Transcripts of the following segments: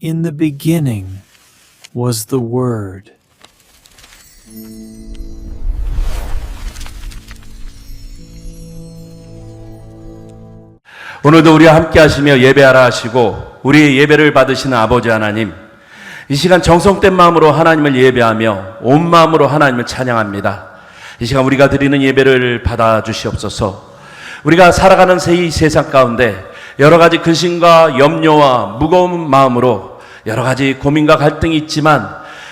In the beginning was the Word. 오늘도 우리와 함께 하시며 예배하라 하시고 우리의 예배를 받으시는 아버지 하나님, 이 시간 정성된 마음으로 하나님을 예배하며 온 마음으로 하나님을 찬양합니다. 이 시간 우리가 드리는 예배를 받아주시옵소서. 우리가 살아가는 이 세상 가운데 여러 가지 근심과 염려와 무거운 마음으로 여러 가지 고민과 갈등이 있지만,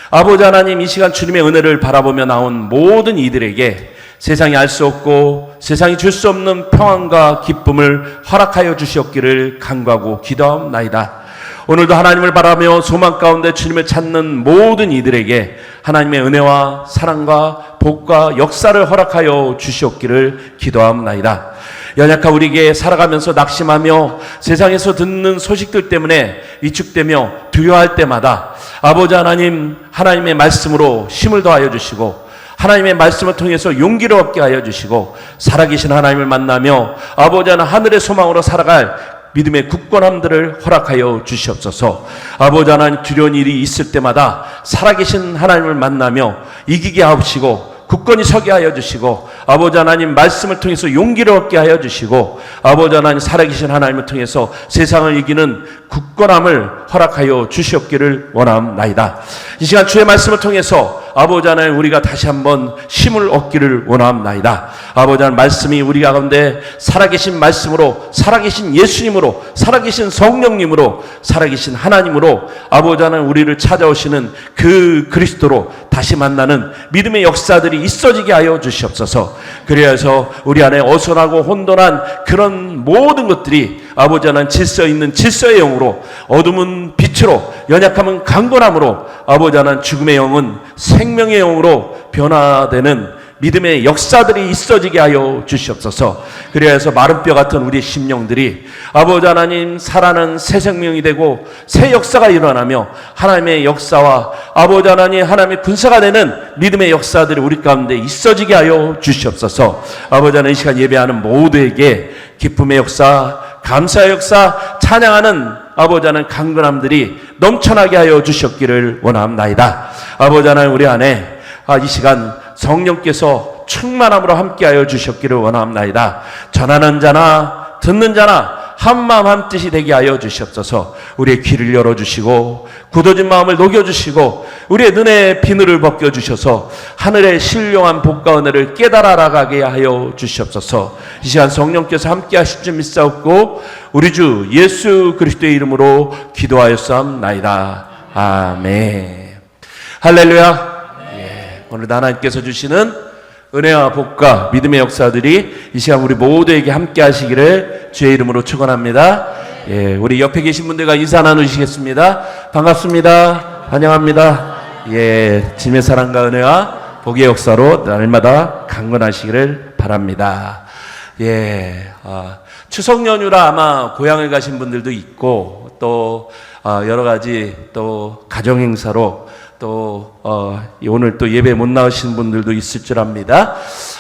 아버지 하나님, 이 시간 주님의 은혜를 바라보며 나온 모든 이들에게 세상이 알 수 없고 세상이 줄 수 없는 평안과 기쁨을 허락하여 주시옵기를 간구하고 기도하옵나이다. 오늘도 하나님을 바라며 소망 가운데 주님을 찾는 모든 이들에게 하나님의 은혜와 사랑과 복과 역사를 허락하여 주시옵기를 기도하옵나이다. 연약한 우리에게 살아가면서 낙심하며 세상에서 듣는 소식들 때문에 위축되며 두려워할 때마다 아버지 하나님, 하나님의 말씀으로 힘을 더하여 주시고 하나님의 말씀을 통해서 용기를 얻게 하여 주시고 살아계신 하나님을 만나며 아버지 하나님, 하늘의 소망으로 살아갈 믿음의 굳건함들을 허락하여 주시옵소서. 아버지 하나님, 두려운 일이 있을 때마다 살아계신 하나님을 만나며 이기게 하옵시고 굳건히 서게 하여 주시고 아버지 하나님, 말씀을 통해서 용기를 얻게 하여 주시고 아버지 하나님, 살아계신 하나님을 통해서 세상을 이기는 굳건함을 허락하여 주시옵기를 원하옵나이다. 이 시간 주의 말씀을 통해서 아버지 하나님, 우리가 다시 한번 힘을 얻기를 원하옵나이다. 아버지 하나님, 말씀이 우리 가운데 살아계신 말씀으로, 살아계신 예수님으로, 살아계신 성령님으로, 살아계신 하나님으로 아버지 하나님, 우리를 찾아오시는 그 그리스도로 다시 만나는 믿음의 역사들이 있어지게 하여 주시옵소서. 그래서 우리 안에 어선하고 혼돈한 그런 모든 것들이 아버지 하나님, 질서 있는 질서의 영으로, 어둠은 빛으로, 연약함은 강건함으로, 아버지 하나님, 죽음의 영은 생명의 영으로 변화되는 믿음의 역사들이 있어지게 하여 주시옵소서. 그래서 마른 뼈 같은 우리의 심령들이 아버지 하나님, 살아는 새 생명이 되고 새 역사가 일어나며 하나님의 역사와 아버지 하나님, 하나님의 군사가 되는 믿음의 역사들이 우리 가운데 있어지게 하여 주시옵소서. 아버지 하나님, 이 시간 예배하는 모두에게 기쁨의 역사, 감사의 역사, 찬양하는 아버지 하나님, 강건함들이 넘쳐나게 하여 주셨기를 원합나이다. 아버지 하나님, 우리 안에 이 시간 성령께서 충만함으로 함께하여 주셨기를 원합나이다. 전하는 자나 듣는 자나 한마음 한뜻이 되게 하여 주시옵소서. 우리의 귀를 열어주시고 굳어진 마음을 녹여주시고 우리의 눈에 비늘을 벗겨주셔서 하늘의 신령한 복과 은혜를 깨달아 나가게 하여 주시옵소서. 이 시간 성령께서 함께 하실 줄 믿사옵고 우리 주 예수 그리스도의 이름으로 기도하였사옵나이다. 아멘. 할렐루야. 오늘도 하나님께서 주시는 은혜와 복과 믿음의 역사들이 이 시간 우리 모두에게 함께 하시기를 주의 이름으로 축원합니다. 예, 우리 옆에 계신 분들과 인사 나누시겠습니다. 반갑습니다. 환영합니다. 예, 주님의 사랑과 은혜와 복의 역사로 날마다 강건하시기를 바랍니다. 예, 추석 연휴라 아마 고향을 가신 분들도 있고 또 여러 가지 또 가정 행사로 또 오늘 또 예배 못 나오신 분들도 있을 줄 압니다.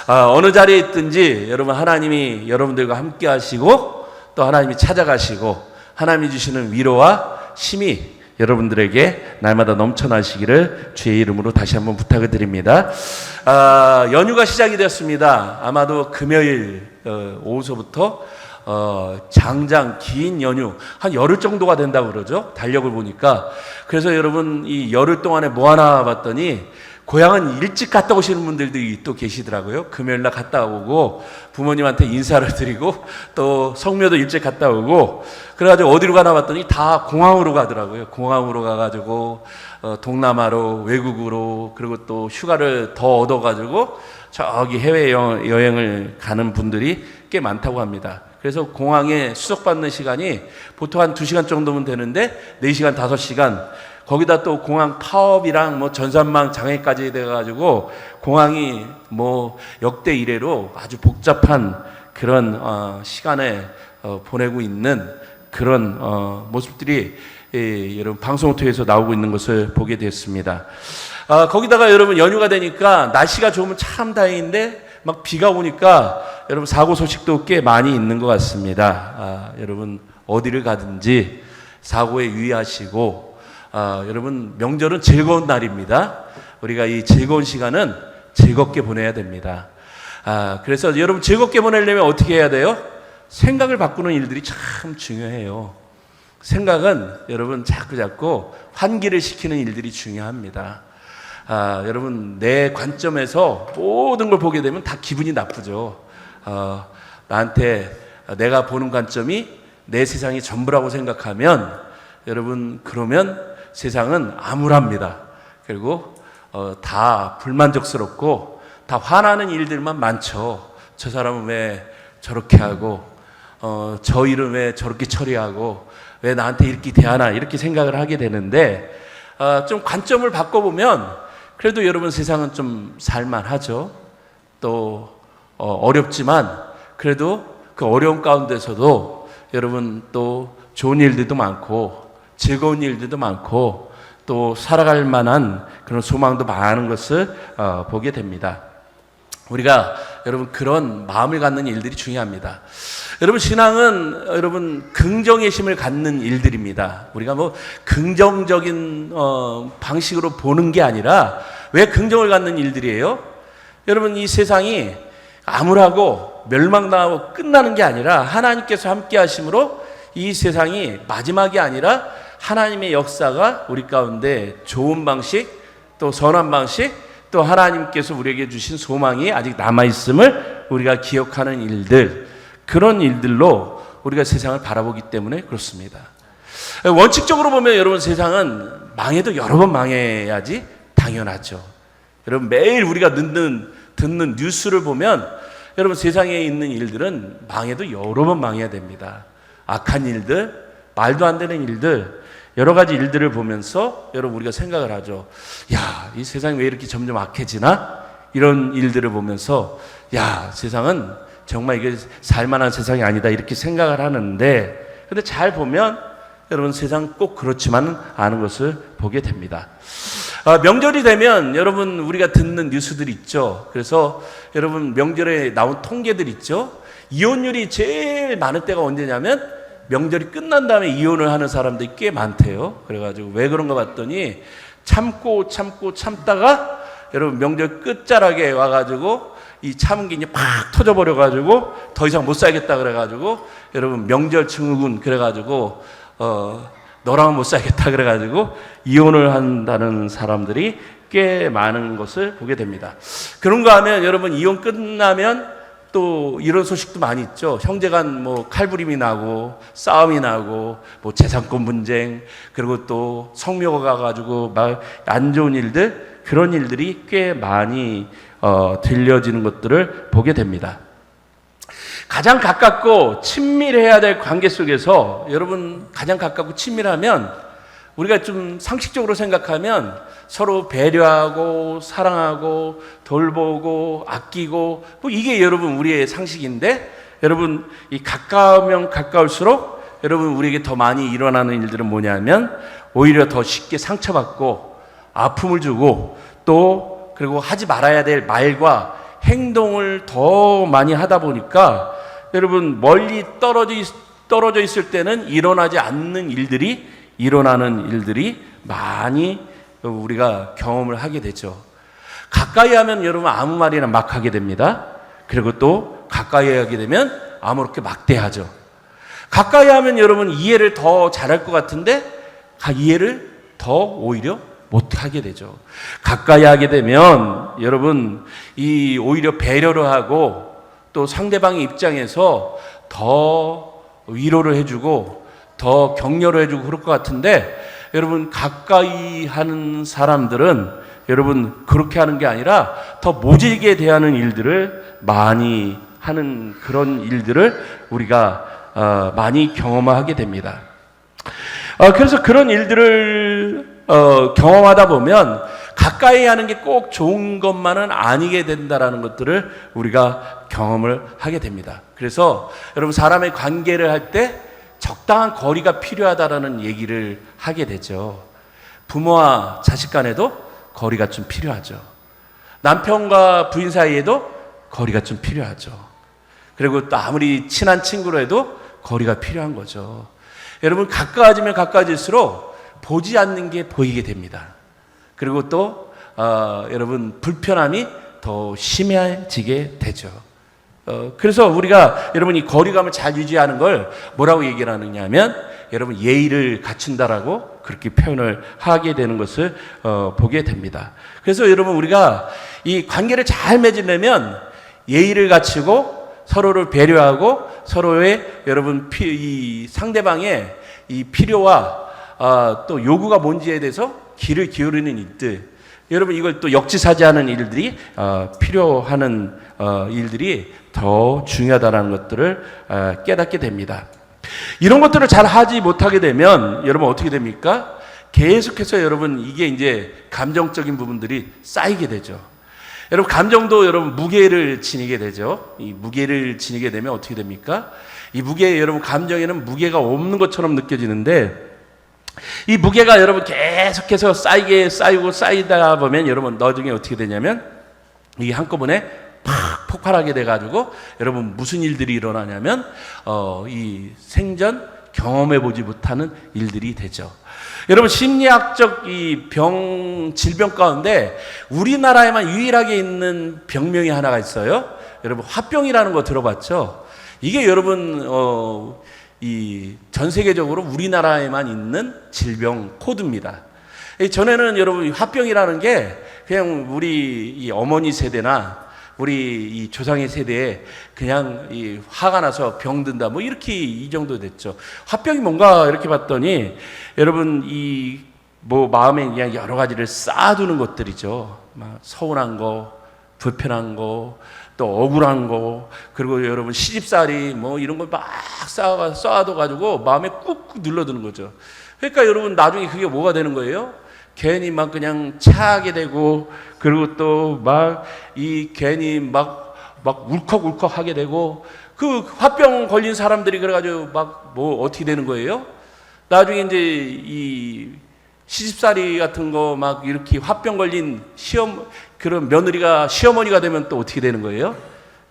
어느 자리에 있든지 여러분, 하나님이 여러분들과 함께 하시고 또 하나님이 찾아가시고 하나님이 주시는 위로와 힘이 여러분들에게 날마다 넘쳐나시기를 주의 이름으로 다시 한번 부탁을 드립니다. 연휴가 시작이 되었습니다. 아마도 금요일 오후서부터 장장 긴 연휴, 한 열흘 정도가 된다고 그러죠. 달력을 보니까. 그래서 여러분, 이 열흘 동안에 뭐 하나 봤더니 고향은 일찍 갔다 오시는 분들도 또 계시더라고요. 금요일날 갔다 오고 부모님한테 인사를 드리고 또 성묘도 일찍 갔다 오고 그래가지고 어디로 가나 봤더니 다 공항으로 가더라고요. 공항으로 가가지고 동남아로, 외국으로, 그리고 또 휴가를 더 얻어가지고 저기 해외 여행을 가는 분들이 꽤 많다고 합니다. 그래서 공항에 수속받는 시간이 보통 한 2시간 정도면 되는데 4시간, 5시간, 거기다 또 공항 파업이랑 뭐 전산망 장애까지 돼가지고 공항이 뭐 역대 이래로 아주 복잡한 그런 시간에 보내고 있는 그런 모습들이 여러분 방송을 통해서 나오고 있는 것을 보게 됐습니다. 거기다가 여러분 연휴가 되니까 날씨가 좋으면 참 다행인데 막 비가 오니까 여러분 사고 소식도 꽤 많이 있는 것 같습니다. 여러분 어디를 가든지 사고에 유의하시고 여러분 명절은 즐거운 날입니다. 우리가 이 즐거운 시간은 즐겁게 보내야 됩니다. 그래서 여러분 즐겁게 보내려면 어떻게 해야 돼요? 생각을 바꾸는 일들이 참 중요해요. 생각은 여러분 자꾸 환기를 시키는 일들이 중요합니다. 여러분 내 관점에서 모든 걸 보게 되면 다 기분이 나쁘죠. 나한테 내가 보는 관점이 내 세상이 전부라고 생각하면 여러분 그러면 세상은 암울합니다. 그리고 다 불만족스럽고 다 화나는 일들만 많죠. 저 사람은 왜 저렇게 하고 저 일은 왜 저렇게 처리하고 왜 나한테 이렇게 대하나 이렇게 생각을 하게 되는데 좀 관점을 바꿔보면 그래도 여러분 세상은 좀 살만하죠. 또 어렵지만 그래도 그 어려운 가운데서도 여러분 또 좋은 일들도 많고 즐거운 일들도 많고 또 살아갈 만한 그런 소망도 많은 것을 보게 됩니다. 우리가 여러분 그런 마음을 갖는 일들이 중요합니다. 여러분 신앙은 여러분 긍정의 힘을 갖는 일들입니다. 우리가 뭐 긍정적인 방식으로 보는 게 아니라 왜 긍정을 갖는 일들이에요? 여러분 이 세상이 암울하고 멸망당하고 끝나는 게 아니라 하나님께서 함께 하심으로 이 세상이 마지막이 아니라 하나님의 역사가 우리 가운데 좋은 방식 또 선한 방식 또 하나님께서 우리에게 주신 소망이 아직 남아있음을 우리가 기억하는 일들 그런 일들로 우리가 세상을 바라보기 때문에 그렇습니다. 원칙적으로 보면 여러분 세상은 망해도 여러 번 망해야지 당연하죠. 여러분 매일 우리가 듣는 뉴스를 보면 여러분 세상에 있는 일들은 망해도 여러 번 망해야 됩니다. 악한 일들, 말도 안 되는 일들 여러 가지 일들을 보면서 여러분 우리가 생각을 하죠. 야, 이 세상이 왜 이렇게 점점 악해지나? 이런 일들을 보면서 야, 세상은 정말 이게 살만한 세상이 아니다 이렇게 생각을 하는데 근데 잘 보면 여러분 세상 꼭 그렇지만은 않은 것을 보게 됩니다. 명절이 되면 여러분 우리가 듣는 뉴스들 있죠. 그래서 여러분 명절에 나온 통계들 있죠. 이혼율이 제일 많을 때가 언제냐면 명절이 끝난 다음에 이혼을 하는 사람들이 꽤 많대요. 그래가지고 왜 그런가 봤더니 참다가 여러분 명절 끝자락에 와가지고 이 참은 게 이제 팍 터져버려가지고 더 이상 못 살겠다 그래가지고 여러분 명절 증후군 그래가지고 너랑은 못 살겠다 그래가지고 이혼을 한다는 사람들이 꽤 많은 것을 보게 됩니다. 그런가 하면 여러분 이혼 끝나면 또 이런 소식도 많이 있죠. 형제간 뭐 칼부림이 나고 싸움이 나고 뭐 재산권 분쟁 그리고 또 성묘가 가가지고 막 안 좋은 일들 그런 일들이 꽤 많이 들려지는 것들을 보게 됩니다. 가장 가깝고 친밀해야 될 관계 속에서 여러분 가장 가깝고 친밀하면 우리가 좀 상식적으로 생각하면 서로 배려하고 사랑하고 돌보고 아끼고 뭐 이게 여러분 우리의 상식인데 여러분 이 가까우면 가까울수록 여러분 우리에게 더 많이 일어나는 일들은 뭐냐면 오히려 더 쉽게 상처받고 아픔을 주고 또 그리고 하지 말아야 될 말과 행동을 더 많이 하다 보니까 여러분 멀리 떨어져 있을 때는 일어나지 않는 일들이 일어나는 일들이 많이 우리가 경험을 하게 되죠. 가까이 하면 여러분 아무 말이나 막 하게 됩니다. 그리고 또 가까이 하게 되면 아무렇게 막 대하죠. 가까이 하면 여러분 이해를 더 잘할 것 같은데 이해를 더 오히려 못하게 되죠. 가까이 하게 되면 여러분 이 오히려 배려를 하고 또 상대방의 입장에서 더 위로를 해주고 더 격려를 해주고 그럴 것 같은데 여러분 가까이 하는 사람들은 여러분 그렇게 하는 게 아니라 더 모질게 대하는 일들을 많이 하는 그런 일들을 우리가 많이 경험하게 됩니다. 그래서 그런 일들을 경험하다 보면 가까이 하는 게 꼭 좋은 것만은 아니게 된다라는 것들을 우리가 경험을 하게 됩니다. 그래서 여러분 사람의 관계를 할 때 적당한 거리가 필요하다라는 얘기를 하게 되죠. 부모와 자식 간에도 거리가 좀 필요하죠. 남편과 부인 사이에도 거리가 좀 필요하죠. 그리고 또 아무리 친한 친구로 해도 거리가 필요한 거죠. 여러분 가까워지면 가까워질수록 보지 않는 게 보이게 됩니다. 그리고 또 여러분 불편함이 더 심해지게 되죠. 그래서 우리가 여러분 이 거리감을 잘 유지하는 걸 뭐라고 얘기를 하느냐 하면 여러분 예의를 갖춘다라고 그렇게 표현을 하게 되는 것을 보게 됩니다. 그래서 여러분 우리가 이 관계를 잘 맺으려면 예의를 갖추고 서로를 배려하고 서로의 여러분 이 상대방의 이 필요와 또 요구가 뭔지에 대해서 귀를 기울이는 일들, 여러분 이걸 또 역지사지하는 일들이 필요하는 일들이 더 중요하다는 것들을 깨닫게 됩니다. 이런 것들을 잘 하지 못하게 되면 여러분 어떻게 됩니까? 계속해서 여러분 이게 이제 감정적인 부분들이 쌓이게 되죠. 여러분 감정도 여러분 무게를 지니게 되죠. 이 무게를 지니게 되면 어떻게 됩니까? 이 무게, 여러분 감정에는 무게가 없는 것처럼 느껴지는데 이 무게가 여러분 계속해서 쌓이고 쌓이다 보면 여러분 나중에 어떻게 되냐면 이게 한꺼번에 팍 폭발하게 돼가지고 여러분 무슨 일들이 일어나냐면 이 생전 경험해 보지 못하는 일들이 되죠. 여러분 심리학적 이 질병 가운데 우리나라에만 유일하게 있는 병명이 하나가 있어요. 여러분 화병이라는 거 들어봤죠? 이게 여러분 이 전 세계적으로 우리나라에만 있는 질병 코드입니다. 전에는 여러분 화병이라는 게 그냥 우리 이 어머니 세대나 우리 이 조상의 세대에 그냥 이 화가 나서 병든다 뭐 이렇게 이 정도 됐죠. 화병이 뭔가 이렇게 봤더니 여러분 이 뭐 마음에 그냥 여러 가지를 쌓아두는 것들이죠. 막 서운한 거, 불편한 거, 또 억울한 거, 그리고 여러분 시집살이 뭐 이런 걸 막 쌓아둬가지고 마음에 꾹꾹 눌러두는 거죠. 그러니까 여러분 나중에 그게 뭐가 되는 거예요? 괜히 막 그냥 차게 되고, 그리고 또 막 이 괜히 막 울컥울컥 하게 되고, 그 화병 걸린 사람들이 그래가지고 막 뭐 어떻게 되는 거예요? 나중에 이제 이 시집살이 같은 거 막 이렇게 화병 걸린 그런 며느리가 시어머니가 되면 또 어떻게 되는 거예요?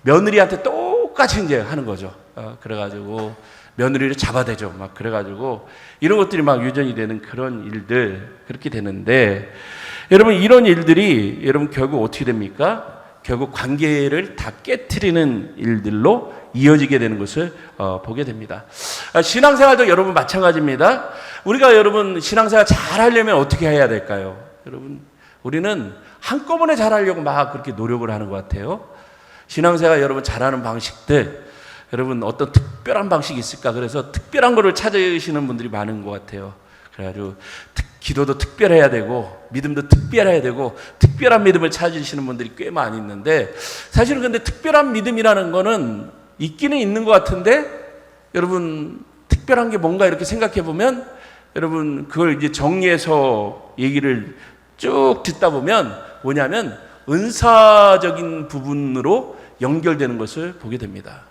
며느리한테 똑같이 이제 하는 거죠. 그래가지고 며느리를 잡아대죠. 막 그래가지고 이런 것들이 막 유전이 되는 그런 일들 그렇게 되는데 여러분 이런 일들이 여러분 결국 어떻게 됩니까? 결국 관계를 다 깨트리는 일들로 이어지게 되는 것을 보게 됩니다. 신앙생활도 여러분 마찬가지입니다. 우리가 여러분 신앙생활 잘 하려면 어떻게 해야 될까요? 여러분 우리는 한꺼번에 잘하려고 막 그렇게 노력을 하는 것 같아요. 신앙생활 여러분 잘하는 방식들 여러분 어떤 특별한 방식이 있을까? 그래서 특별한 거를 찾으시는 분들이 많은 것 같아요. 그래가지고 기도도 특별해야 되고 믿음도 특별해야 되고 특별한 믿음을 찾으시는 분들이 꽤 많이 있는데 사실은 근데 특별한 믿음이라는 거는 있기는 있는 것 같은데 여러분 특별한 게 뭔가 이렇게 생각해 보면 여러분 그걸 이제 정리해서 얘기를 쭉 듣다 보면 뭐냐면 은사적인 부분으로 연결되는 것을 보게 됩니다.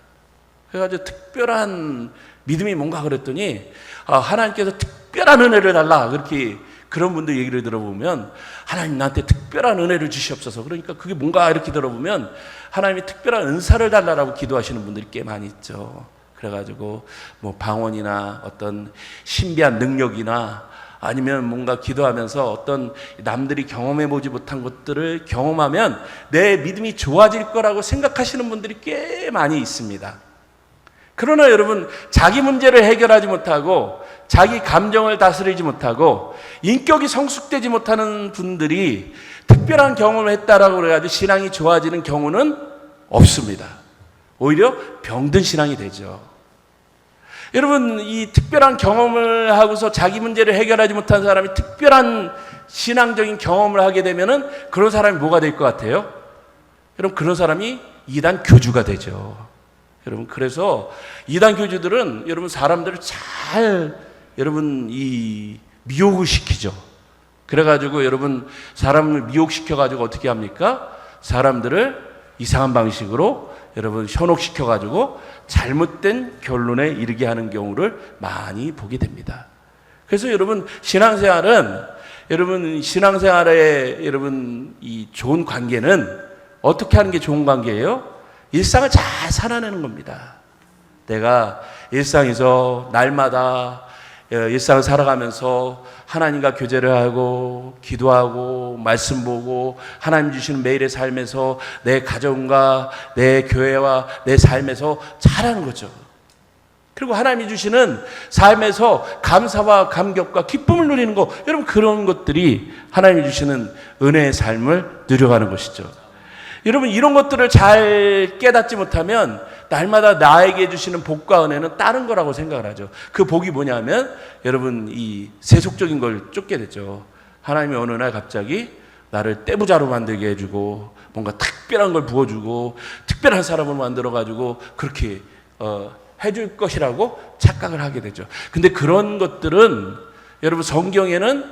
그래가지고 특별한 믿음이 뭔가 그랬더니 하나님께서 특별한 은혜를 달라 그렇게 그런 분들 얘기를 들어보면 하나님 나한테 특별한 은혜를 주시옵소서. 그러니까 그게 뭔가 이렇게 들어보면 하나님이 특별한 은사를 달라라고 기도하시는 분들이 꽤 많이 있죠. 그래가지고 뭐 방언이나 어떤 신비한 능력이나 아니면 뭔가 기도하면서 어떤 남들이 경험해 보지 못한 것들을 경험하면 내 믿음이 좋아질 거라고 생각하시는 분들이 꽤 많이 있습니다. 그러나 여러분 자기 문제를 해결하지 못하고 자기 감정을 다스리지 못하고 인격이 성숙되지 못하는 분들이 특별한 경험을 했다라고 그래가지고 신앙이 좋아지는 경우는 없습니다. 오히려 병든 신앙이 되죠. 여러분 이 특별한 경험을 하고서 자기 문제를 해결하지 못한 사람이 특별한 신앙적인 경험을 하게 되면은 그런 사람이 뭐가 될 것 같아요? 여러분 그런 사람이 이단 교주가 되죠. 여러분 그래서 이단 교주들은 여러분 사람들을 잘 여러분 이 미혹을 시키죠. 그래가지고 여러분 사람을 미혹시켜가지고 어떻게 합니까? 사람들을 이상한 방식으로 여러분 현혹시켜가지고 잘못된 결론에 이르게 하는 경우를 많이 보게 됩니다. 그래서 여러분 신앙생활은 여러분 신앙생활의 여러분 이 좋은 관계는 어떻게 하는 게 좋은 관계예요? 일상을 잘 살아내는 겁니다. 내가 일상에서 날마다 일상을 살아가면서 하나님과 교제를 하고 기도하고 말씀 보고 하나님 주시는 매일의 삶에서 내 가정과 내 교회와 내 삶에서 잘하는 거죠. 그리고 하나님이 주시는 삶에서 감사와 감격과 기쁨을 누리는 것, 여러분 그런 것들이 하나님이 주시는 은혜의 삶을 누려가는 것이죠. 여러분 이런 것들을 잘 깨닫지 못하면 날마다 나에게 주시는 복과 은혜는 다른 거라고 생각을 하죠. 그 복이 뭐냐면 여러분 이 세속적인 걸 쫓게 되죠. 하나님이 어느 날 갑자기 나를 떼부자로 만들게 해주고 뭔가 특별한 걸 부어주고 특별한 사람을 만들어가지고 그렇게 해줄 것이라고 착각을 하게 되죠. 근데 그런 것들은 여러분 성경에는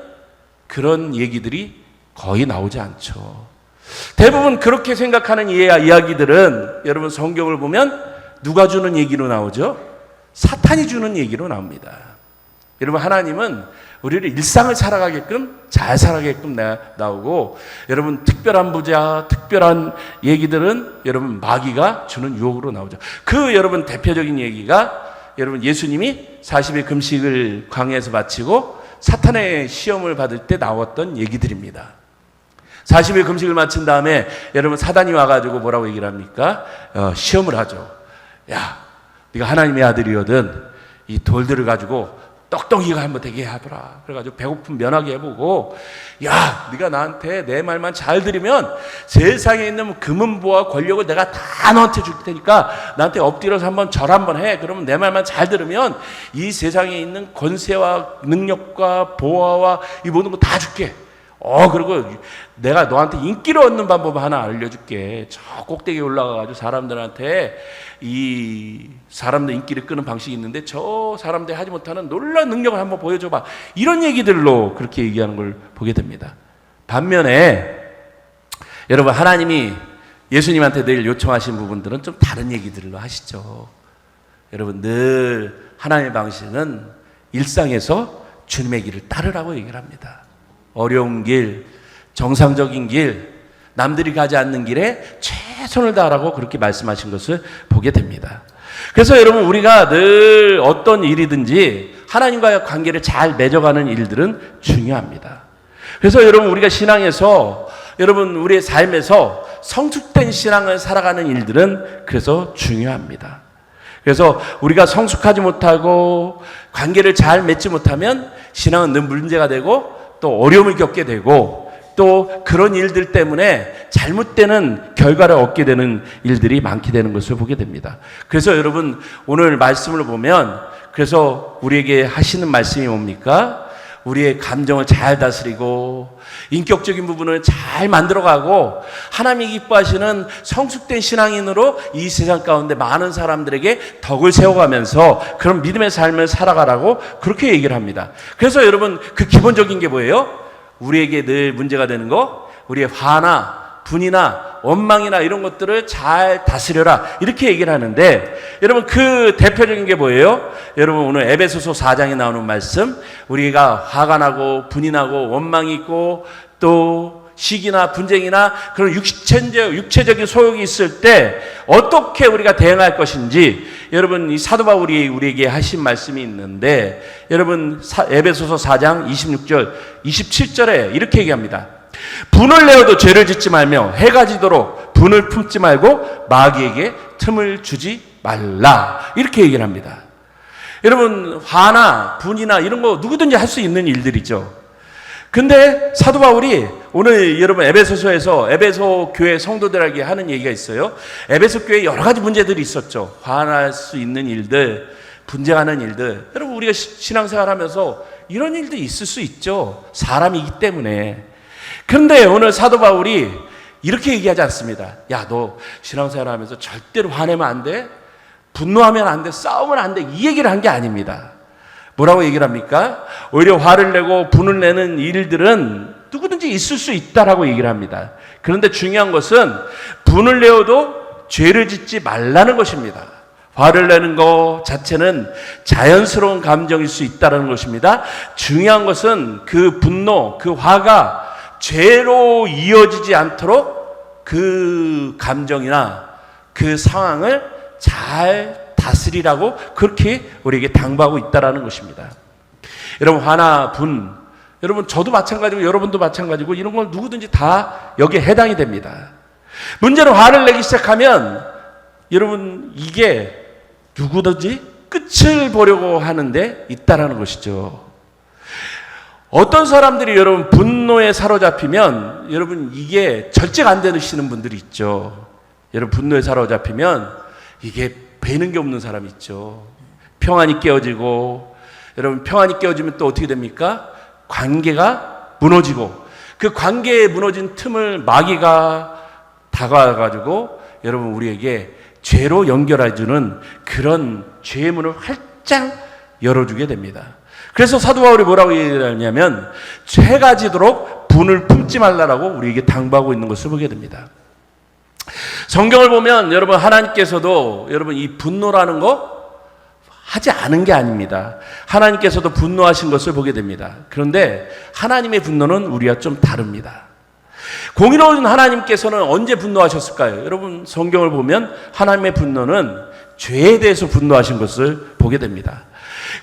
그런 얘기들이 거의 나오지 않죠. 대부분 그렇게 생각하는 이야기들은 여러분 성경을 보면 누가 주는 얘기로 나오죠? 사탄이 주는 얘기로 나옵니다. 여러분 하나님은 우리를 일상을 살아가게끔 잘 살아가게끔 나오고 여러분 특별한 부자, 특별한 얘기들은 여러분 마귀가 주는 유혹으로 나오죠. 그 여러분 대표적인 얘기가 여러분 예수님이 40일 금식을 광야에서 마치고 사탄의 시험을 받을 때 나왔던 얘기들입니다. 40일 금식을 마친 다음에 여러분 사단이 와가지고 뭐라고 얘기를 합니까? 시험을 하죠. 야, 네가 하나님의 아들이거든 이 돌들을 가지고 떡덩이가 한번 되게 하더라. 그래가지고 배고픔 면하게 해보고 야, 네가 나한테 내 말만 잘 들으면 세상에 있는 금은보와 권력을 내가 다 너한테 줄 테니까 나한테 엎드려서 한번 절 한번 해. 그러면 내 말만 잘 들으면 이 세상에 있는 권세와 능력과 보화와 이 모든 거 다 줄게. 그리고 내가 너한테 인기를 얻는 방법 하나 알려줄게. 저 꼭대기에 올라가가지고 사람들한테 이 사람들 인기를 끄는 방식이 있는데 저 사람들이 하지 못하는 놀라운 능력을 한번 보여줘봐. 이런 얘기들로 그렇게 얘기하는 걸 보게 됩니다. 반면에 여러분 하나님이 예수님한테 늘 요청하신 부분들은 좀 다른 얘기들로 하시죠. 여러분 늘 하나님의 방식은 일상에서 주님의 길을 따르라고 얘기를 합니다. 어려운 길, 정상적인 길, 남들이 가지 않는 길에 최선을 다하라고 그렇게 말씀하신 것을 보게 됩니다. 그래서 여러분 우리가 늘 어떤 일이든지 하나님과의 관계를 잘 맺어가는 일들은 중요합니다. 그래서 여러분 우리가 신앙에서 여러분 우리의 삶에서 성숙된 신앙을 살아가는 일들은 그래서 중요합니다. 그래서 우리가 성숙하지 못하고 관계를 잘 맺지 못하면 신앙은 늘 문제가 되고 또 어려움을 겪게 되고 또 그런 일들 때문에 잘못되는 결과를 얻게 되는 일들이 많게 되는 것을 보게 됩니다. 그래서 여러분 오늘 말씀을 보면 그래서 우리에게 하시는 말씀이 뭡니까? 우리의 감정을 잘 다스리고 인격적인 부분을 잘 만들어가고 하나님이 기뻐하시는 성숙된 신앙인으로 이 세상 가운데 많은 사람들에게 덕을 세워가면서 그런 믿음의 삶을 살아가라고 그렇게 얘기를 합니다. 그래서 여러분 그 기본적인 게 뭐예요? 우리에게 늘 문제가 되는 거, 우리의 화나 분이나 원망이나 이런 것들을 잘 다스려라 이렇게 얘기를 하는데 여러분 그 대표적인 게 뭐예요? 여러분 오늘 에베소서 4장에 나오는 말씀, 우리가 화가 나고 분이 나고 원망이 있고 또 시기나 분쟁이나 그런 육체적인 소욕이 있을 때 어떻게 우리가 대응할 것인지 여러분 이 사도 바울이 우리에게 하신 말씀이 있는데 여러분 에베소서 4장 26절 27절에 이렇게 얘기합니다. 분을 내어도 죄를 짓지 말며 해가 지도록 분을 품지 말고 마귀에게 틈을 주지 말라 이렇게 얘기를 합니다. 여러분 화나 분이나 이런 거 누구든지 할 수 있는 일들이죠. 근데 사도 바울이 오늘 여러분 에베소서에서 에베소 교회 성도들에게 하는 얘기가 있어요. 에베소 교회에 여러 가지 문제들이 있었죠. 화날 수 있는 일들, 분쟁하는 일들. 여러분 우리가 신앙생활 하면서 이런 일도 있을 수 있죠. 사람이기 때문에. 그런데 오늘 사도 바울이 이렇게 얘기하지 않습니다. 야, 너 신앙생활 하면서 절대로 화내면 안 돼. 분노하면 안 돼. 싸우면 안 돼. 이 얘기를 한 게 아닙니다. 뭐라고 얘기를 합니까? 오히려 화를 내고 분을 내는 일들은 누구든지 있을 수 있다라고 얘기를 합니다. 그런데 중요한 것은 분을 내어도 죄를 짓지 말라는 것입니다. 화를 내는 것 자체는 자연스러운 감정일 수 있다는 것입니다. 중요한 것은 그 분노, 그 화가 죄로 이어지지 않도록 그 감정이나 그 상황을 잘 다스리라고 그렇게 우리에게 당부하고 있다는 것입니다. 여러분 화나, 분, 여러분 저도 마찬가지고 여러분도 마찬가지고 이런 걸 누구든지 다 여기에 해당이 됩니다. 문제는 화를 내기 시작하면 여러분 이게 누구든지 끝을 보려고 하는데 있다라는 것이죠. 어떤 사람들이 여러분 분노에 사로잡히면 여러분 이게 절제가 안 되시는 분들이 있죠. 여러분 분노에 사로잡히면 이게 배는 게 없는 사람이 있죠. 평안이 깨어지고, 여러분 평안이 깨어지면 또 어떻게 됩니까? 관계가 무너지고, 그 관계에 무너진 틈을 마귀가 다가와가지고 여러분 우리에게 죄로 연결해주는 그런 죄의 문을 활짝 열어주게 됩니다. 그래서 사도 바울이 뭐라고 얘기하냐면 죄가 지도록 분을 품지 말라라고 우리에게 당부하고 있는 것을 보게 됩니다. 성경을 보면 여러분 하나님께서도 여러분 이 분노라는 거 하지 않은 게 아닙니다. 하나님께서도 분노하신 것을 보게 됩니다. 그런데 하나님의 분노는 우리와 좀 다릅니다. 공의로운 하나님께서는 언제 분노하셨을까요? 여러분 성경을 보면 하나님의 분노는 죄에 대해서 분노하신 것을 보게 됩니다.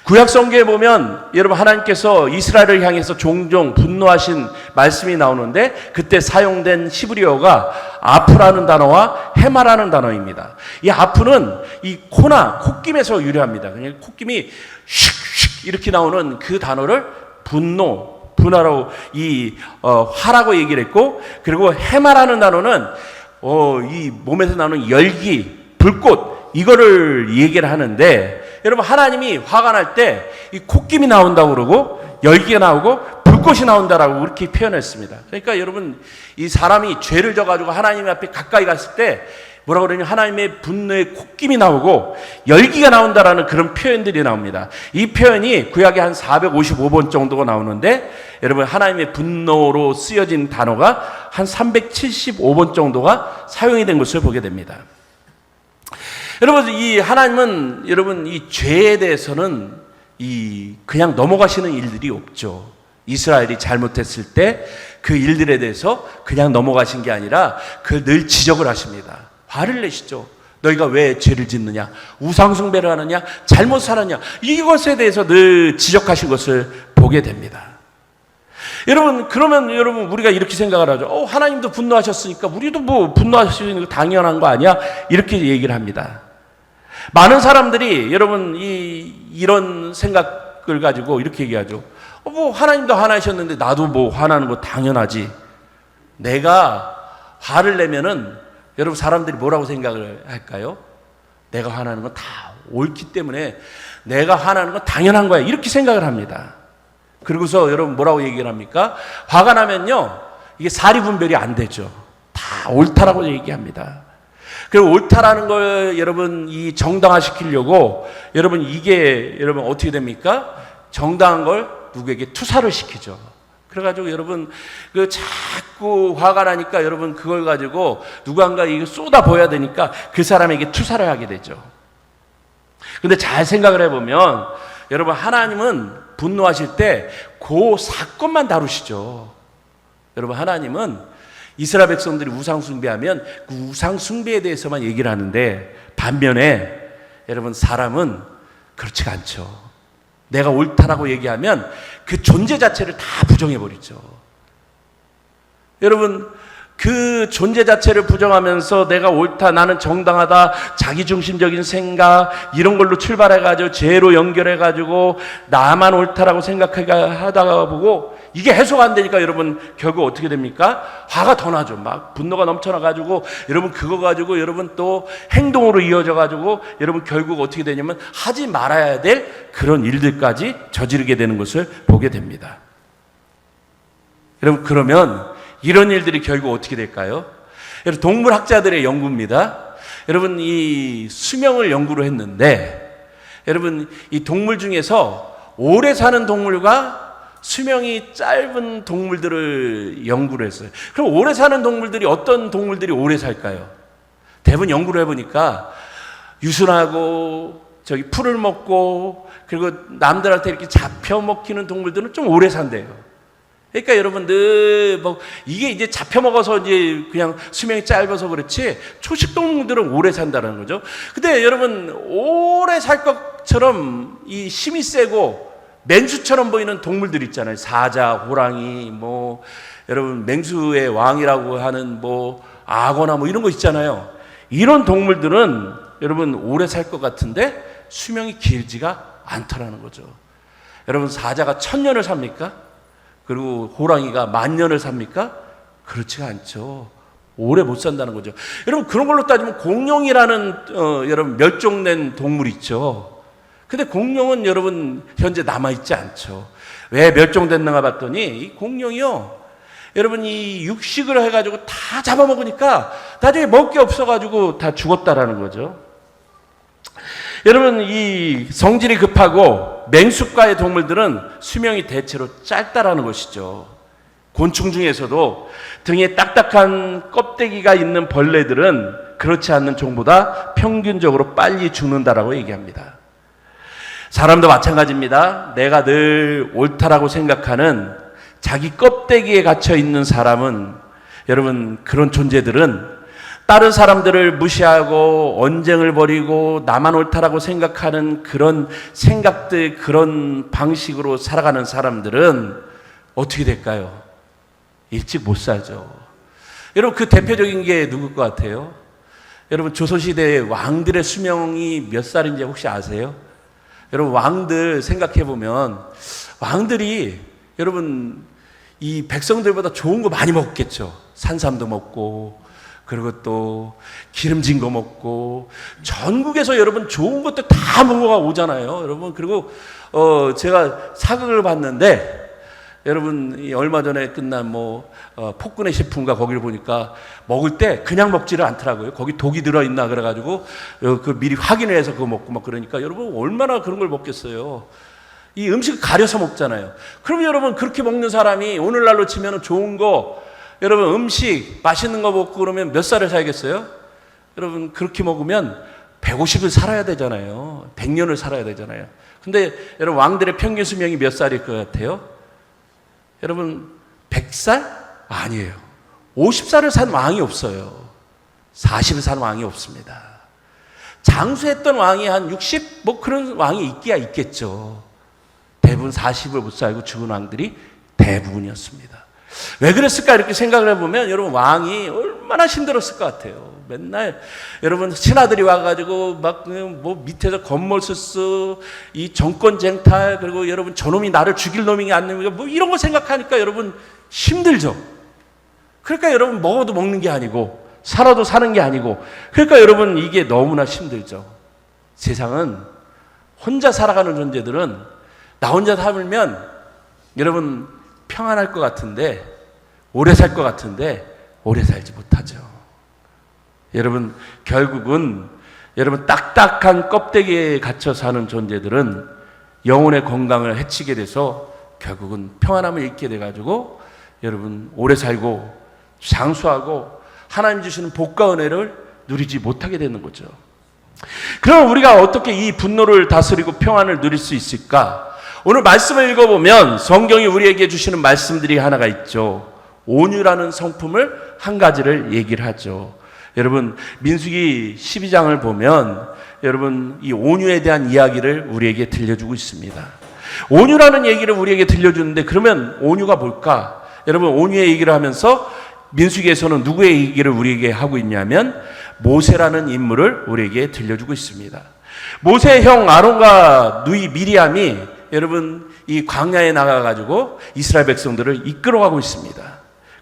구약 성경에 보면 여러분 하나님께서 이스라엘을 향해서 종종 분노하신 말씀이 나오는데 그때 사용된 히브리어가 아프라는 단어와 헤마라는 단어입니다. 이 아프는 이 코나 콧김에서 유래합니다. 그냥 콧김이 슉슉 이렇게 나오는 그 단어를 분노라고 화라고 얘기를 했고, 그리고 헤마라는 단어는 이 몸에서 나오는 열기, 불꽃 이거를 얘기를 하는데, 여러분 하나님이 화가 날 때 이 콧김이 나온다고 그러고 열기가 나오고 불꽃이 나온다라고 그렇게 표현했습니다. 그러니까 여러분 이 사람이 죄를 져가지고 하나님 앞에 가까이 갔을 때 뭐라고 그러냐면 하나님의 분노의 콧김이 나오고 열기가 나온다라는 그런 표현들이 나옵니다. 이 표현이 구약에 한 455번 정도가 나오는데 여러분 하나님의 분노로 쓰여진 단어가 한 375번 정도가 사용이 된 것을 보게 됩니다. 여러분 이 하나님은 여러분 이 죄에 대해서는 그냥 넘어가시는 일들이 없죠. 이스라엘이 잘못했을 때 그 일들에 대해서 그냥 넘어가신 게 아니라 그걸 늘 지적을 하십니다. 화를 내시죠. 너희가 왜 죄를 짓느냐, 우상숭배를 하느냐, 잘못 살았냐, 이것에 대해서 늘 지적하신 것을 보게 됩니다. 여러분 그러면 여러분 우리가 이렇게 생각을 하죠. 하나님도 분노하셨으니까 우리도 뭐 분노하시는 거 당연한 거 아니야? 이렇게 얘기를 합니다. 많은 사람들이 여러분 이런 생각을 가지고 이렇게 얘기하죠. 뭐 하나님도 화나셨는데 나도 뭐 화나는 거 당연하지. 내가 화를 내면은 여러분 사람들이 뭐라고 생각을 할까요? 내가 화나는 건 다 옳기 때문에 내가 화나는 건 당연한 거야. 이렇게 생각을 합니다. 그리고서 여러분 뭐라고 얘기를 합니까? 화가 나면요 이게 사리 분별이 안 되죠. 다 옳다라고 얘기합니다. 그리고 옳다라는 걸 여러분 정당화시키려고 여러분 이게 여러분 어떻게 됩니까? 정당한 걸 누구에게 투사를 시키죠. 그래가지고 여러분 그 자꾸 화가 나니까 여러분 그걸 가지고 누군가 이거 쏟아부어야 되니까 그 사람에게 투사를 하게 되죠. 근데 잘 생각을 해보면 여러분 하나님은 분노하실 때 그 사건만 다루시죠. 여러분 하나님은 이스라엘 백성들이 우상숭배하면 그 우상숭배에 대해서만 얘기를 하는데 반면에 여러분 사람은 그렇지가 않죠. 내가 옳다라고 얘기하면 그 존재 자체를 다 부정해버리죠. 여러분 그 존재 자체를 부정하면서 내가 옳다, 나는 정당하다, 자기중심적인 생각 이런 걸로 출발해가지고 죄로 연결해가지고 나만 옳다라고 생각하다가 보고 이게 해소가 안 되니까 여러분 결국 어떻게 됩니까? 화가 더 나죠. 막 분노가 넘쳐나가지고 여러분 그거 가지고 여러분 또 행동으로 이어져가지고 여러분 결국 어떻게 되냐면 하지 말아야 될 그런 일들까지 저지르게 되는 것을 보게 됩니다. 여러분 그러면 이런 일들이 결국 어떻게 될까요? 여러분 동물학자들의 연구입니다. 여러분 이 수명을 연구를 했는데 여러분 이 동물 중에서 오래 사는 동물과 수명이 짧은 동물들을 연구를 했어요. 그럼 오래 사는 동물들이 어떤 동물들이 오래 살까요? 대부분 연구를 해보니까 유순하고 풀을 먹고 그리고 남들한테 이렇게 잡혀 먹히는 동물들은 좀 오래 산대요. 그러니까 여러분들 이게 이제 잡혀 먹어서 이제 그냥 수명이 짧아서 그렇지 초식 동물들은 오래 산다는 거죠. 근데 여러분 오래 살 것처럼 이 힘이 세고 맹수처럼 보이는 동물들 있잖아요. 사자, 호랑이, 여러분 맹수의 왕이라고 하는 악어나 이런 거 있잖아요. 이런 동물들은 여러분 오래 살 것 같은데 수명이 길지가 않더라는 거죠. 여러분 사자가 1000년을 삽니까? 그리고 호랑이가 10,000년을 삽니까? 그렇지가 않죠. 오래 못 산다는 거죠. 여러분 그런 걸로 따지면 공룡이라는 여러분 멸종된 동물 있죠. 근데 공룡은 여러분 현재 남아있지 않죠. 왜 멸종됐는가 봤더니 이 공룡이요, 여러분 이 육식을 해가지고 다 잡아먹으니까 나중에 먹을 게 없어가지고 다 죽었다라는 거죠. 여러분 이 성질이 급하고 맹수과의 동물들은 수명이 대체로 짧다라는 것이죠. 곤충 중에서도 등에 딱딱한 껍데기가 있는 벌레들은 그렇지 않는 종보다 평균적으로 빨리 죽는다라고 얘기합니다. 사람도 마찬가지입니다. 내가 늘 옳다라고 생각하는 자기 껍데기에 갇혀 있는 사람은, 여러분 그런 존재들은 다른 사람들을 무시하고 언쟁을 벌이고 나만 옳다라고 생각하는 그런 생각들, 그런 방식으로 살아가는 사람들은 어떻게 될까요? 일찍 못 살죠. 여러분 그 대표적인 게 누굴 것 같아요? 여러분 조선시대의 왕들의 수명이 몇 살인지 혹시 아세요? 여러분 왕들 생각해 보면 왕들이 여러분 이 백성들보다 좋은 거 많이 먹겠죠. 산삼도 먹고, 그리고 또 기름진 거 먹고, 전국에서 여러분 좋은 것들 다 먹어가 오잖아요. 여러분 그리고 제가 사극을 봤는데, 여러분 얼마 전에 끝난 폭군의 식품가 거기를 보니까 먹을 때 그냥 먹지를 않더라고요. 거기 독이 들어있나 그래가지고 그 미리 확인을 해서 그거 먹고 그러니까 여러분 얼마나 그런 걸 먹겠어요. 이 음식을 가려서 먹잖아요. 그럼 여러분 그렇게 먹는 사람이 오늘날로 치면 좋은 거, 여러분 음식 맛있는 거 먹고 그러면 몇 살을 살겠어요? 여러분 그렇게 먹으면 150을 살아야 되잖아요. 100년을 살아야 되잖아요. 근데 여러분 왕들의 평균 수명이 몇 살일 것 같아요? 여러분 100살? 아니에요. 50살을 산 왕이 없어요. 40을 산 왕이 없습니다. 장수했던 왕이 한 60? 그런 왕이 있기야 있겠죠. 대부분 40을 못 살고 죽은 왕들이 대부분이었습니다. 왜 그랬을까 이렇게 생각을 해보면 여러분 왕이 얼마나 힘들었을 것 같아요. 맨날 여러분 신하들이 와가지고 밑에서 건물수수, 이 정권 쟁탈, 그리고 여러분 저놈이 나를 죽일 놈이 아니면 이런 거 생각하니까 여러분 힘들죠. 그러니까 여러분 먹어도 먹는 게 아니고 살아도 사는 게 아니고, 그러니까 여러분 이게 너무나 힘들죠. 세상은 혼자 살아가는 존재들은 나 혼자 살면 여러분 평안할 것 같은데, 오래 살 것 같은데 오래 살지 못하죠. 여러분 결국은 여러분 딱딱한 껍데기에 갇혀 사는 존재들은 영혼의 건강을 해치게 돼서 결국은 평안함을 잃게 돼가지고 여러분 오래 살고 장수하고 하나님 주시는 복과 은혜를 누리지 못하게 되는 거죠. 그럼 우리가 어떻게 이 분노를 다스리고 평안을 누릴 수 있을까? 오늘 말씀을 읽어보면 성경이 우리에게 주시는 말씀들이 하나가 있죠. 온유라는 성품을 한 가지를 얘기를 하죠. 여러분 민수기 12장을 보면 여러분 이 온유에 대한 이야기를 우리에게 들려주고 있습니다. 온유라는 얘기를 우리에게 들려주는데, 그러면 온유가 뭘까? 여러분 온유의 얘기를 하면서 민수기에서는 누구의 얘기를 우리에게 하고 있냐면 모세라는 인물을 우리에게 들려주고 있습니다. 모세의 형 아론과 누이 미리암이 여러분 이 광야에 나가가지고 이스라엘 백성들을 이끌어가고 있습니다.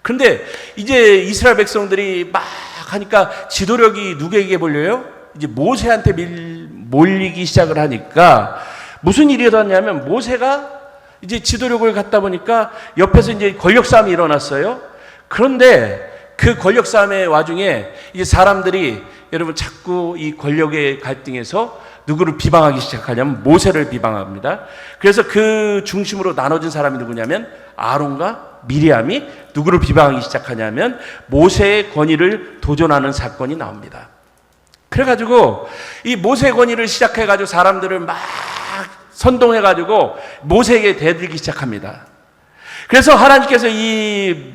그런데 이제 이스라엘 백성들이 막 하니까 지도력이 누구에게 몰려요? 이제 모세한테 몰리기 시작을 하니까 무슨 일이 일어났냐면, 모세가 이제 지도력을 갖다 보니까 옆에서 이제 권력 싸움이 일어났어요. 그런데 그 권력 싸움의 와중에 이제 사람들이 여러분 자꾸 이 권력의 갈등에서 누구를 비방하기 시작하냐면 모세를 비방합니다. 그래서 그 중심으로 나눠진 사람이 누구냐면 아론과 미리암이 누구를 비방하기 시작하냐면 모세의 권위를 도전하는 사건이 나옵니다. 그래가지고 이 모세의 권위를 시작해가지고 사람들을 막 선동해가지고 모세에게 대들기 시작합니다. 그래서 하나님께서 이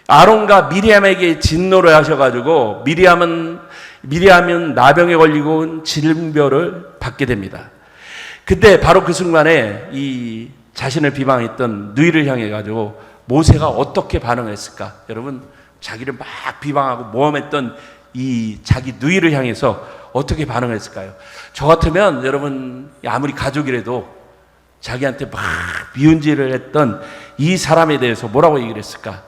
아론과 미리암에게 진노를 하셔가지고 미리암은 나병에 걸리고 질병을 받게 됩니다. 그때 바로 그 순간에 이 자신을 비방했던 누이를 향해 가지고 모세가 어떻게 반응했을까? 여러분, 자기를 막 비방하고 모함했던 이 자기 누이를 향해서 어떻게 반응했을까요? 저 같으면 여러분, 아무리 가족이라도 자기한테 막 미운짓을 했던 이 사람에 대해서 뭐라고 얘기를 했을까?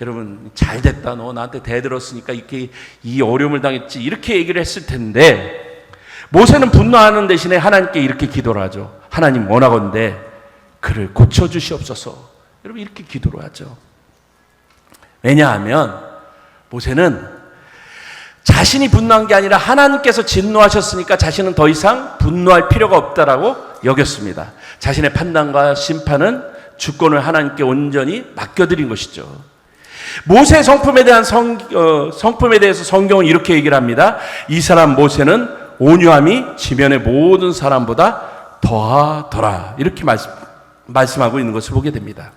여러분, 잘 됐다. 너 나한테 대들었으니까 이렇게 이 어려움을 당했지. 이렇게 얘기를 했을 텐데, 모세는 분노하는 대신에 하나님께 이렇게 기도를 하죠. 하나님, 원하건대 그를 고쳐주시옵소서. 여러분, 이렇게 기도를 하죠. 왜냐하면 모세는 자신이 분노한 게 아니라 하나님께서 진노하셨으니까 자신은 더 이상 분노할 필요가 없다라고 여겼습니다. 자신의 판단과 심판은 주권을 하나님께 온전히 맡겨드린 것이죠. 모세의 성품에 대해서 성경은 이렇게 얘기를 합니다. 이 사람 모세는 온유함이 지면의 모든 사람보다 더하더라. 이렇게 말씀하고 있는 것을 보게 됩니다.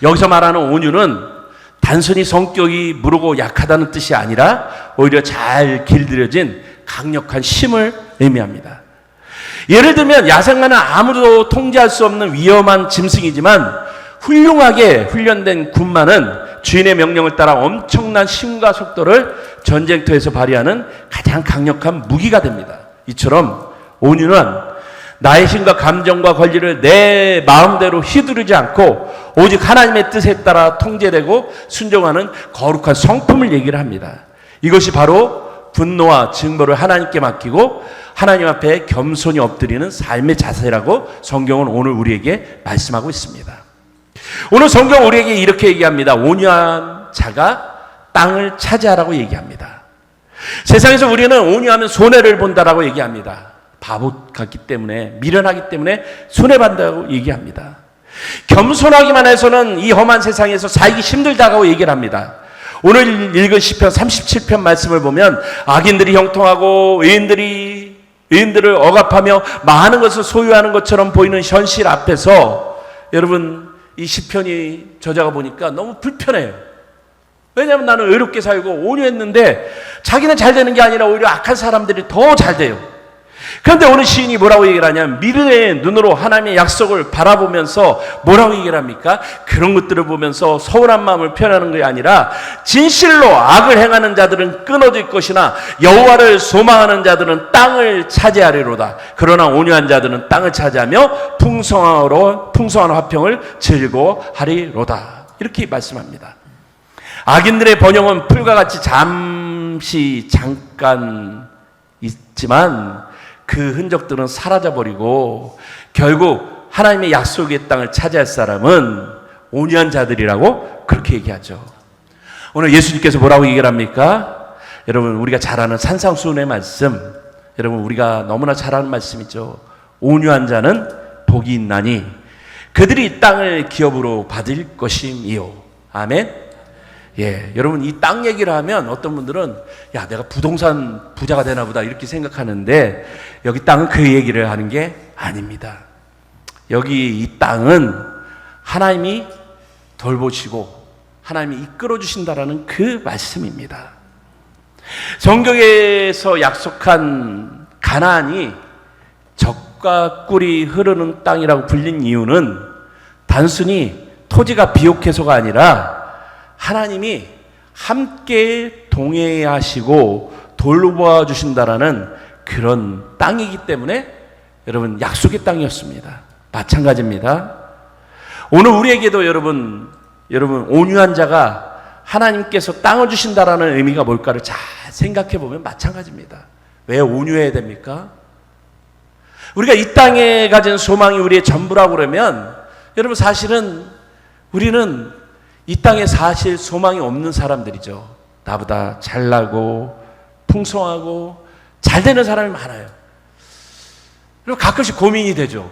여기서 말하는 온유는 단순히 성격이 무르고 약하다는 뜻이 아니라 오히려 잘 길들여진 강력한 힘을 의미합니다. 예를 들면 야생마는 아무도 통제할 수 없는 위험한 짐승이지만 훌륭하게 훈련된 군마는 주인의 명령을 따라 엄청난 힘과 속도를 전쟁터에서 발휘하는 가장 강력한 무기가 됩니다. 이처럼 온유는 나의 힘과 감정과 권리를 내 마음대로 휘두르지 않고 오직 하나님의 뜻에 따라 통제되고 순종하는 거룩한 성품을 얘기를 합니다. 이것이 바로 분노와 증거를 하나님께 맡기고 하나님 앞에 겸손히 엎드리는 삶의 자세라고 성경은 오늘 우리에게 말씀하고 있습니다. 오늘 성경 우리에게 이렇게 얘기합니다. 온유한 자가 땅을 차지하라고 얘기합니다. 세상에서 우리는 온유하면 손해를 본다라고 얘기합니다. 바보 같기 때문에, 미련하기 때문에 손해본다고 얘기합니다. 겸손하기만 해서는 이 험한 세상에서 살기 힘들다고 얘기를 합니다. 오늘 읽은 시편 37편 말씀을 보면 악인들이 형통하고 의인들을 억압하며 많은 것을 소유하는 것처럼 보이는 현실 앞에서 여러분, 이 시편이 저자가 보니까 너무 불편해요. 왜냐하면 나는 의롭게 살고 온유했는데 자기는 잘 되는 게 아니라 오히려 악한 사람들이 더 잘 돼요. 그런데 오늘 시인이 뭐라고 얘기를 하냐면 믿음의 눈으로 하나님의 약속을 바라보면서 뭐라고 얘기를 합니까? 그런 것들을 보면서 서운한 마음을 표현하는 것이 아니라 진실로 악을 행하는 자들은 끊어질 것이나 여호와를 소망하는 자들은 땅을 차지하리로다. 그러나 온유한 자들은 땅을 차지하며 풍성한 화평을 즐거워하리로다. 이렇게 말씀합니다. 악인들의 번영은 풀과 같이 잠깐 있지만 그 흔적들은 사라져버리고 결국 하나님의 약속의 땅을 차지할 사람은 온유한 자들이라고 그렇게 얘기하죠. 오늘 예수님께서 뭐라고 얘기를 합니까? 여러분, 우리가 잘 아는 산상수훈의 말씀, 여러분 우리가 너무나 잘 아는 말씀이죠. 온유한 자는 복이 있나니 그들이 이 땅을 기업으로 받을 것임이요. 아멘. 예, 여러분 이 땅 얘기를 하면 어떤 분들은 야, 내가 부동산 부자가 되나 보다 이렇게 생각하는데 여기 땅은 그 얘기를 하는 게 아닙니다. 여기 이 땅은 하나님이 돌보시고 하나님이 이끌어 주신다라는 그 말씀입니다. 성경에서 약속한 가나안이 젖과 꿀이 흐르는 땅이라고 불린 이유는 단순히 토지가 비옥해서가 아니라 하나님이 함께 동행하시고 돌보아 주신다라는 그런 땅이기 때문에 여러분 약속의 땅이었습니다. 마찬가지입니다. 오늘 우리에게도 여러분 온유한 자가 하나님께서 땅을 주신다라는 의미가 뭘까를 잘 생각해 보면 마찬가지입니다. 왜 온유해야 됩니까? 우리가 이 땅에 가진 소망이 우리의 전부라고 그러면 여러분 사실은 우리는 이 땅에 사실 소망이 없는 사람들이죠. 나보다 잘나고 풍성하고 잘 되는 사람이 많아요. 그리고 가끔씩 고민이 되죠.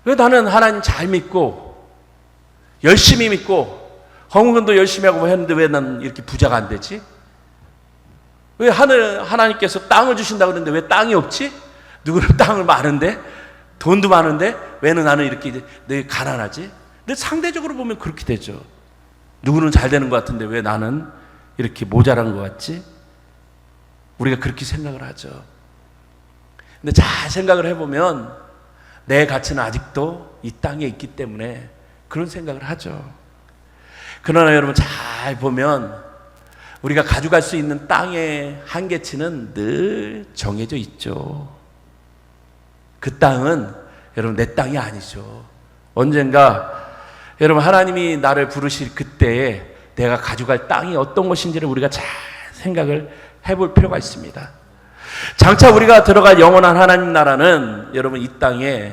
왜 나는 하나님 잘 믿고 열심히 믿고 헌금도 열심히 하고 했는데 왜 난 이렇게 부자가 안 되지? 왜 하나님께서 땅을 주신다고 그러는데 왜 땅이 없지? 누구는 땅을 많은데 돈도 많은데 왜 나는 이렇게 늘 가난하지? 근데 상대적으로 보면 그렇게 되죠. 누구는 잘 되는 것 같은데 왜 나는 이렇게 모자란 것 같지? 우리가 그렇게 생각을 하죠. 근데 잘 생각을 해보면 내 가치는 아직도 이 땅에 있기 때문에 그런 생각을 하죠. 그러나 여러분 잘 보면 우리가 가져갈 수 있는 땅의 한계치는 늘 정해져 있죠. 그 땅은 여러분 내 땅이 아니죠. 언젠가 여러분 하나님이 나를 부르실 그때에 내가 가져갈 땅이 어떤 것인지를 우리가 잘 생각을 해볼 필요가 있습니다. 장차 우리가 들어갈 영원한 하나님 나라는 여러분 이 땅에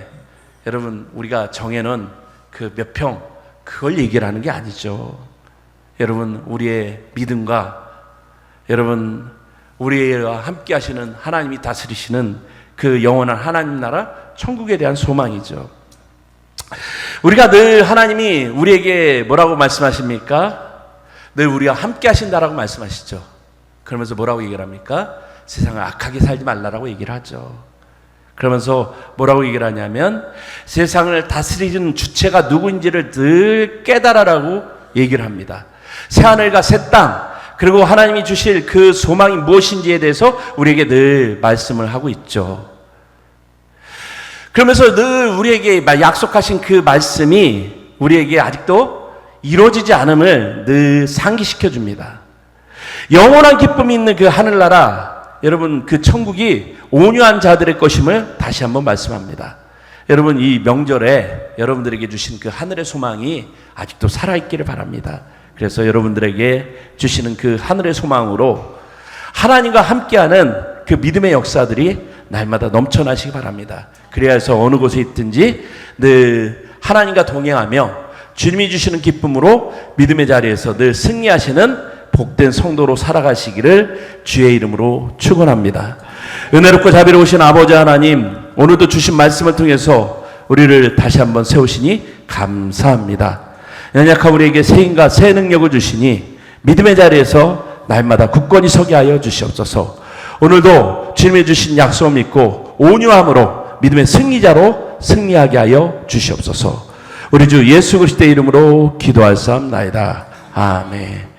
여러분 우리가 정해놓은 그 몇 평 그걸 얘기를 하는 게 아니죠. 여러분 우리의 믿음과 여러분 우리와 함께 하시는 하나님이 다스리시는 그 영원한 하나님 나라 천국에 대한 소망이죠. 우리가 늘 하나님이 우리에게 뭐라고 말씀하십니까? 늘 우리와 함께 하신다라고 말씀하시죠. 그러면서 뭐라고 얘기를 합니까? 세상을 악하게 살지 말라라고 얘기를 하죠. 그러면서 뭐라고 얘기를 하냐면 세상을 다스리는 주체가 누구인지를 늘 깨달아라고 얘기를 합니다. 새하늘과 새 땅 그리고 하나님이 주실 그 소망이 무엇인지에 대해서 우리에게 늘 말씀을 하고 있죠. 그러면서 늘 우리에게 약속하신 그 말씀이 우리에게 아직도 이루어지지 않음을 늘 상기시켜 줍니다. 영원한 기쁨이 있는 그 하늘나라 여러분 그 천국이 온유한 자들의 것임을 다시 한번 말씀합니다. 여러분 이 명절에 여러분들에게 주신 그 하늘의 소망이 아직도 살아있기를 바랍니다. 그래서 여러분들에게 주시는 그 하늘의 소망으로 하나님과 함께하는 그 믿음의 역사들이 날마다 넘쳐나시기 바랍니다. 그래야 해서 어느 곳에 있든지 늘 하나님과 동행하며 주님이 주시는 기쁨으로 믿음의 자리에서 늘 승리하시는 복된 성도로 살아가시기를 주의 이름으로 축원합니다. 은혜롭고 자비로우신 아버지 하나님, 오늘도 주신 말씀을 통해서 우리를 다시 한번 세우시니 감사합니다. 연약한 우리에게 새 힘과 새 능력을 주시니 믿음의 자리에서 날마다 굳건히 서게 하여 주시옵소서. 오늘도 주님이 주신 약속을 믿고 온유함으로 믿음의 승리자로 승리하게 하여 주시옵소서. 우리 주 예수 그리스도의 이름으로 기도하옵나이다. 아멘.